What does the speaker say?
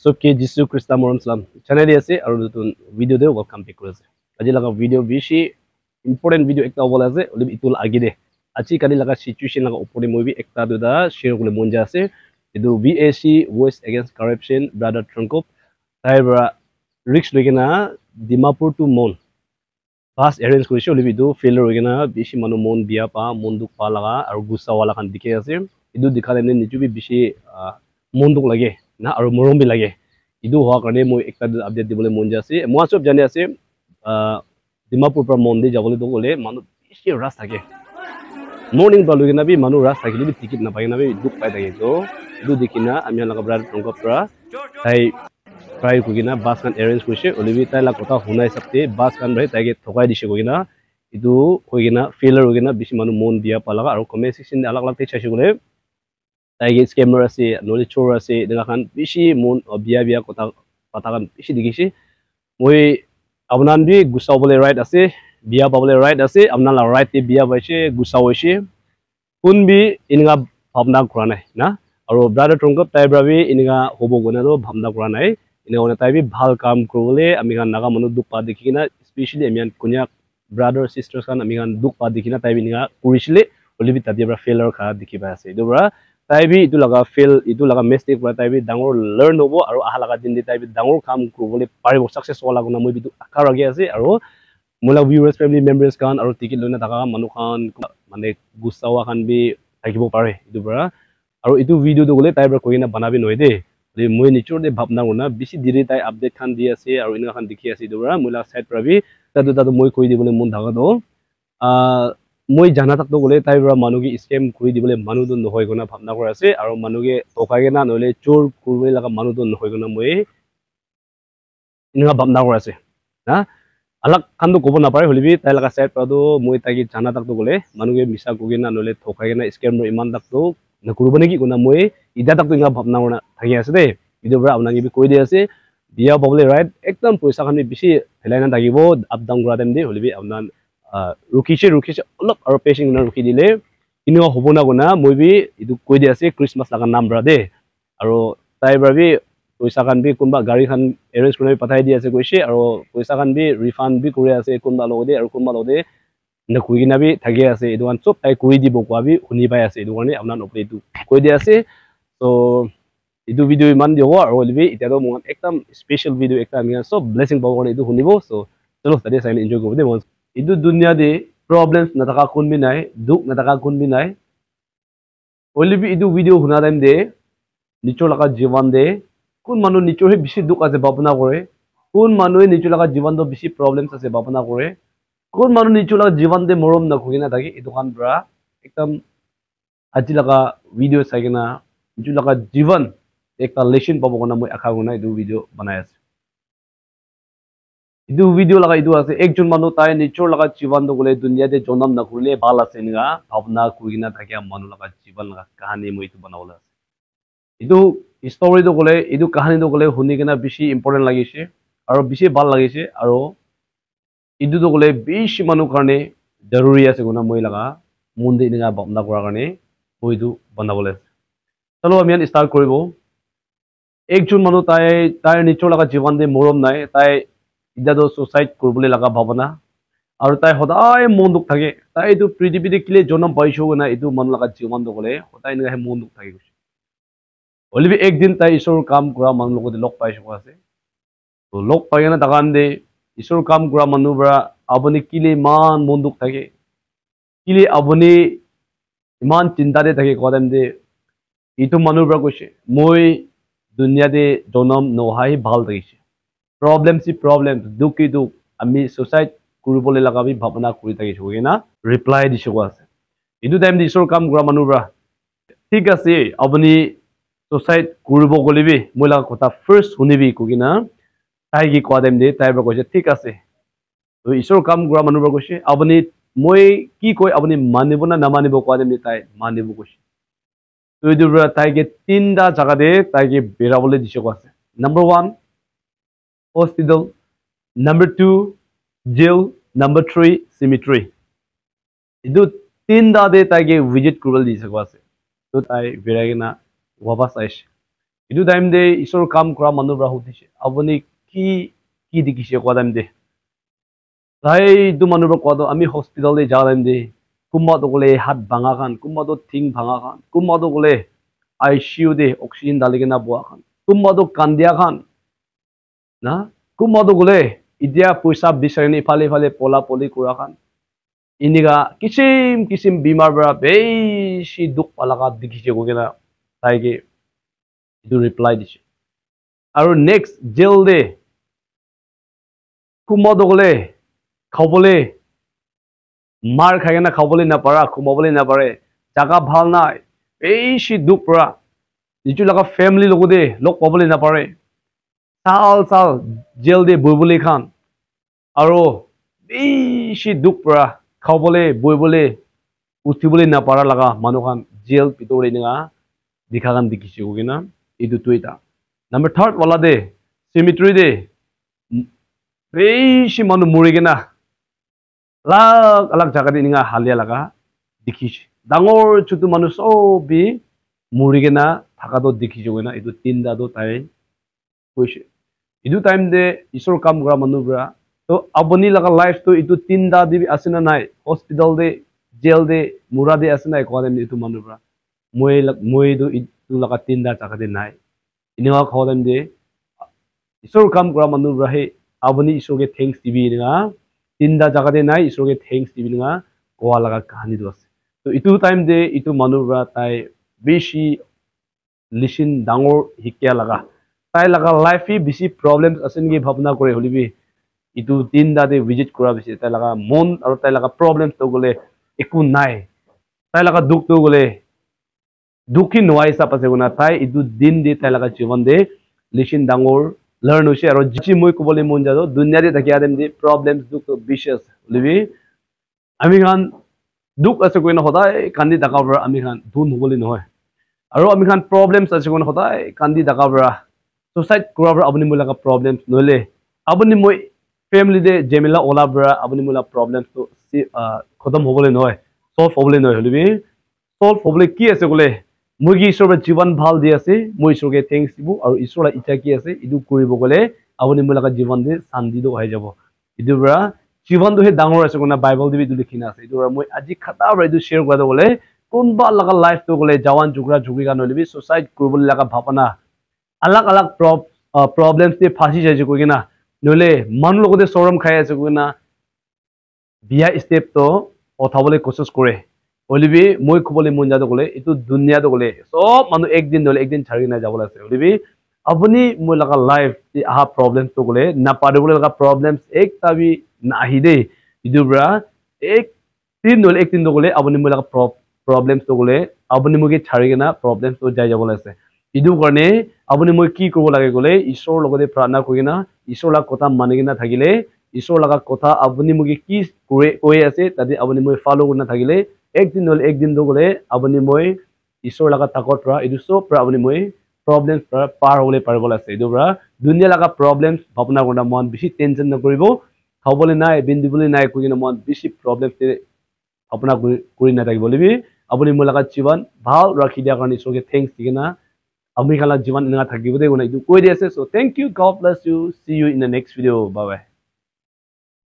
सबके जिसु ख्रिस्टा मरम सलाम चैनल আছে আৰু নতুন ভিডিও দে ওয়েলকাম বেক কৰিছে আজি লগা ভিডিও বেছি ইম্পৰ্টেন্ট ভিডিও একটা বলা আছে অলপ ইতুল আগি দে আজি কালি লগা সিচুয়েশন লগা উপরে মই একটা দুটা শেয়ার করলে মন যা আছে এটো VAC voice against corruption brother ট্রঙ্কপ তাইবরা রিস্ক লইকেনা Dimapur to Mon pass arrange কৰিছে অলপ ইটো ফেইলৰ হৈকেনা বেছি মানুহ মন বিয়া পা মন দুখ পা লগা আৰু গুছা वाला খান দিখে আছে ইটো দেখালে নিচু বি বেছি মন দুখ লাগে না আৰু মৰম বি লাগে ইটো হোৱা কাৰণে মই একটা আপডেট দিবলৈ মন যাছে মই সব জানি আছে ডিমাপুৰ পৰা মন্দিৰ যাবলৈ তো গলে মানুহ বেছি ৰাস থাকে মৰ্নিং পৰা লৈ কিনা বি মানুহ ৰাস থাকিলে বি টিকেট নাপায় না বি দুখ পাই থাকে তো ইটো দেখিনা আমি লগা ব্ৰাদাৰ ট্ৰঙ্কপ পৰা তাই ট্ৰাই কৰিনা বাস কান এৰেঞ্জ কৰিছে অলবি তাইলা কথা শুনাই সাথে বাস কান ভাই তাইকে ঠকাই দিছে কইনা ইটো কইনা ফেইলার হইনা বেশি মানুহ মন দিয়া পালাগা আৰু কমেন্ট সেকশন আলাগ আলাগ তে চাইছে গলে তাইকে স্ক্যামার আছে নলি চোর আছে দেখা খান বেশি মন বিয়া বিয়া কথা কথা কান বেশি দেখিছে মই আপনান বি গুছাবলে রাইট আছে বিয়া পাবলে রাইট আছে আপনান রাইট তে বিয়া পাইছে গুছা হইছে কোন বি ইনগা ভাবনা কৰা নাই না আৰু ব্ৰাদাৰ ট্ৰঙ্কপ তাই ব্ৰাবি ইনগা হব গনালো ভাবনা কৰা নাই ইনে তাই বি ভাল কাম করলে আমি গান নাগা মানুষ দুখ পা দেখি কিনা স্পেশালি আমি কোনিয়া ব্রাদার সিস্টার্স খান আমি গান দুখ পা দেখি না তাই বি নিগা কৰিছিলে অলবি তাতে পৰা ফেইলাৰ খা দেখি পাই আছে ইটো পৰা তাই বি ইটো লগা ফেল ইটো লগা মিস্টেক পৰা তাই বি ডাঙৰ লাৰ্ন হবো আৰু আহা লগা দিন দি তাই বি ডাঙৰ কাম কৰিবলৈ পাৰিব সাকসেস হোৱা লাগনা মই বিটো আশা ৰাখি আছে আৰু মোলা ভিউয়াৰ্স ফ্যামিলি মেম্বাৰ্স খান আৰু টিকেট লইনা থাকা মানুহ খান মানে গুছাৱা খান বি থাকিব পাৰে ইটো পৰা আৰু ইটো ভিডিওটো গলে তাই পৰা কইনা বানাবি নহয় দে মই নিচৰ দে ভাবনা না বেছি দিৰে তাই আপডেট খান দি আছে আৰু ইনা খান দেখি আছে ইটো পৰা মোলা সাইড প্ৰাবি তাতো মই কৈ দিবলৈ মন থাকা তো মই জানা তাকতো গলে তাই পৰা মানুহকে স্ক্যাম কৰি দিবলৈ মানুহটো নহয় গনা ভাবনা কৰা আছে আৰু মানুহকে টকাগে না নহলে চোৰ কৰিবলৈ লগা মানুহটো নহয় গনা মই ইনা ভাবনা কৰা আছে না আলাক খানটো ক'ব নাপাৰে হলিবি তাই লগা সাইড প্ৰাতো মই তাকে জানা তাকতো গলে মানুহকে মিছা কগে না নহলে টকাগে না স্ক্যাম ইমান তাকতো নকৰিব নেকি কোনা মই ইটা তাকতো ইনা ভাবনা কৰা থাকি আছে দে ইটো পৰা আপোনাক কৈ দি আছে বিয়া পাবলে ৰাইট একদম পয়সা খান বেছি হেলাই না থাকিব আপ ডাউন কৰা টাইম দি হলিবি আপনাৰ ৰুখিছে অলপ আৰু পেশিং না রুখি দিলে ইনো হ'ব না কোনা মই বি ইটো কৈ দি আছে ক্রিসমাস লাগা নাম ব্রা দে আৰু তাই ভাবি পয়সা খান বি কোনবা গাড়ী খান এৰেঞ্জ কৰি পঠাই দি আছে কৈছে আৰু পয়সা খান বি ৰিফান্ড বি কৰি আছে কোনবা লগতে আৰু কোনবা লগতে না কুই কিনা বি থাকি আছে ইটো কান সব তাই কৰি দিব কোৱা বি শুনি পাই আছে ইটো কাৰণে আপনাৰ ওপৰে ইটো কৈ দি আছে তো ইটো ভিডিও ইমান দিব আৰু অলবি ইটাতো মই একদম স্পেশাল ভিডিও একটা আমি সব ব্লেসিং পাব কাৰণে ইটো শুনিব সো চলো তাতে চাই এনজয় কৰিব দে ইটো দুনিয়া দে প্রবলেমস নাথাকা কোন বি নাই দুখ নাথাকা কোন বি নাই অলবি ইটো ভিডিও শুনা টাইম দে নিচৰ লগা জীবন দে কোন মানুহ নিচৰহে বেছি দুখ আছে ভাবনা কৰে কোন মানুহে নিচৰ লগা জীবনটো বেছি প্ৰবলেমস আছে ভাবনা কৰে কোন মানুহ নিচৰ লগা জীবন দে মৰম নখুকি না থাকে ইটো কান পৰা একদম আজি লগা ভিডিও চাই কিনা নিচৰ লগা জীবন একটা লেসন পাবো কোনা মই আশা কোনা ইটো ভিডিও বনাই আছে ইটো ভিডিও লগা ইটো আছে একজন মানুহ তাই নিচৰ লগা জীবনটো গলে দুনিয়াতে জন্ম নকৰিলে ভাল আছে নিগা ভাবনা কৰি না থাকে মানুহ লগা জীবন লগা কাহিনী মই ইটো বনাবলৈ আছে ইটো স্টোৰীটো গলে ইটো কাহিনীটো গলে শুনি কিনা বেছি ইম্পৰ্টেন্ট লাগিছে আৰু বেছি ভাল লাগিছে আৰু ইটোতো গলে বেছি মানুহ কাৰণে জৰুৰী আছে কোনা মই লগা মন দি নিগা ভাবনা কৰাৰ কাৰণে মই ইটো বনাবলৈ আছে চলো আমি স্টাৰ্ট কৰিব একজন মানুহ তাই নিচৰ লগা জীবন দে মৰম নাই তাই ইদাতো সুসাইড কৰিবলৈ লগা ভাবনা আৰু তাই সদায় মন দুখ থাকে তাই এইটো পৃথিৱীতে কিলে জন্ম পাইছো না এইটো মন লগা জীবনটো গলে সদায় এনেকৈ মন দুখ থাকে গৈছে অলবি একদিন তাই ঈশ্বৰৰ কাম কৰা মানুহ লগতে লগ পাইছো আছে তো লগ পাই কিনে তাকান দে ঈশ্বৰৰ কাম কৰা মানুহ পৰা আপুনি কিলে ইমান মন দুখ থাকে কিলে আপুনি ইমান চিন্তাতে থাকে কোৱা টাইম দে এইটো মানুহৰ পৰা কৈছে মই দুনিয়াতে জন্ম নহাই ভাল থাকিছে প্ৰবলেম দুখ দুখ আমি সুসাইড কৰিবলৈ লগা বি ভাবনা কৰি থাকিছো না ৰিপ্লাই দিছো আছে এইটো টাইম দি ঈশ্বৰৰ কাম কৰা মানুহ পৰা ঠিক আছে আপুনি সুসাইড কৰিব গলিবি মই লগা কথা ফাৰ্ষ্ট শুনিবি কই না তাই কি কোৱা টাইম দে তাই পৰা কৈছে ঠিক আছে তো ঈশ্বৰৰ কাম কৰা মানুহ পৰা কৈছে আপুনি মই কি কয় আপুনি মানিব না নামানিব কোৱা টাইম দে তাই মানিব কৈছে তো এইটো পৰা তাইকে তিনটা জায়গা দে তাইকে বেৰাবলৈ দিছে আছে number 1 hospital number 2 jail number 3 cemetery idu tinda de taige visit kurul di sakwa ase to tai beragina wapas aish Itu time de isor kam kora manu bra hudise aboni ki dikise kwa time de tai tu manu bra kwa do ami hospital de ja time de kumma to gole hat banga khan kumma to thing banga khan kumma to gole ICU de oxygen dalige na bua khan kumma to kandia khan na kumma to gole idia poisa bisarni phale phale pola poli kura khan iniga kisim bimar bra beshi duk palaga dikise ko gena tai ge itu reply dise aru next jail de kumma to gole khobole mar khai na khobole na para khumobole na pare jaga bhal nai beshi duk pra itu laga family logo de lok pabole na pare sal jail de boibole khan aro beshi duk pra khobole boibole uthibole na para laga manu khan jail pitore ninga dikha kan dikise ko gina itu tuita number 3 wala de cemetery de beshi manu muri gina alag jaga de ninga halia laga dikise dangor chutu manu sobi muri gina thaka do dikise ko gina itu tinda do tai koise itu time de isor kam gra manu bra to aboni laga life to itu tinda dibi asina nai hospital de jail de mura de asina ko dem itu manu bra moi do itu laga tinda jaga de nai iniwa khodem de isor kam gra manu bra he aboni isor ge thanks dibi ninga tinda jaga de nai isor ge thanks dibi ninga ko laga kahani do ase to itu time de itu manu bra tai beshi listen dangor hikya laga tai laga life hi bisi problems asen ge bhabna kore holibi itu tinda de visit kora bisi tai laga mon aru tai laga problems to gole eku nai tai laga duk to gole dukhi noai sa pase guna tai itu din de tai laga jivan de listen dangor learn hoise aru jichi moi ko bole mon jado dunya de takia dem de problems duk to vicious holibi ami khan duk ase koina hodai kandi taka bra ami khan dun hobole noy aru ami khan problems ase koina hodai kandi taka bra suicide kura bra abuni mula ka problems nole abuni moi family de jemila ola bra abuni mula problems to khatam hobole noy solve hobole noy holibi solve hobole ki ase gole mugi isor ba jiban bhal di ase moi isor ge thanks dibu aru isor la icha ki ase idu koribo gole abuni mula ka jiban de sandi do hai jabo idu bra jiban do he dangor ase gona bible de idu likhina ase idu bra moi aji khata bra idu share kora do gole kunba laga life to gole jawan jugra jugri ga nolibi suicide koribole laga bhapana अलग problems te phasi jai ko gina nole man logo de soram khai ase ko na biya step to othabole koshis kore olibi moi khobole mon jado gole itu dunya do gole sob manu ek din nole ek din chhari na jabole ase olibi apni moi laga life ti aha problems to gole na pare gole laga problems ek tabi nahi de idu bra ek tin nole ek tin do gole apni moi laga problems to gole apni moi ge chhari na problems to jai jabole ase idu karne abuni moi ki kobo lage gole isor logode prana kogina isor la kotha manigina thagile isor laga kotha abuni mugi ki koi ase tadi abuni moi follow guna thagile ek din do gole abuni moi isor laga takot ra idu so pra abuni moi problems par hole paribol ase idu bra dunia laga problems bhapna guna mon bishi tension na koribo khobole nai bindibole nai kogina mon bishi problems te apna kori na thagibole bi abuni moi laga jiban bhal rakhi dia karne isor ge thanks digina Ami kala jivan inga thaki bude guna itu koi dia se so thank you god bless you see you in the next video bye bye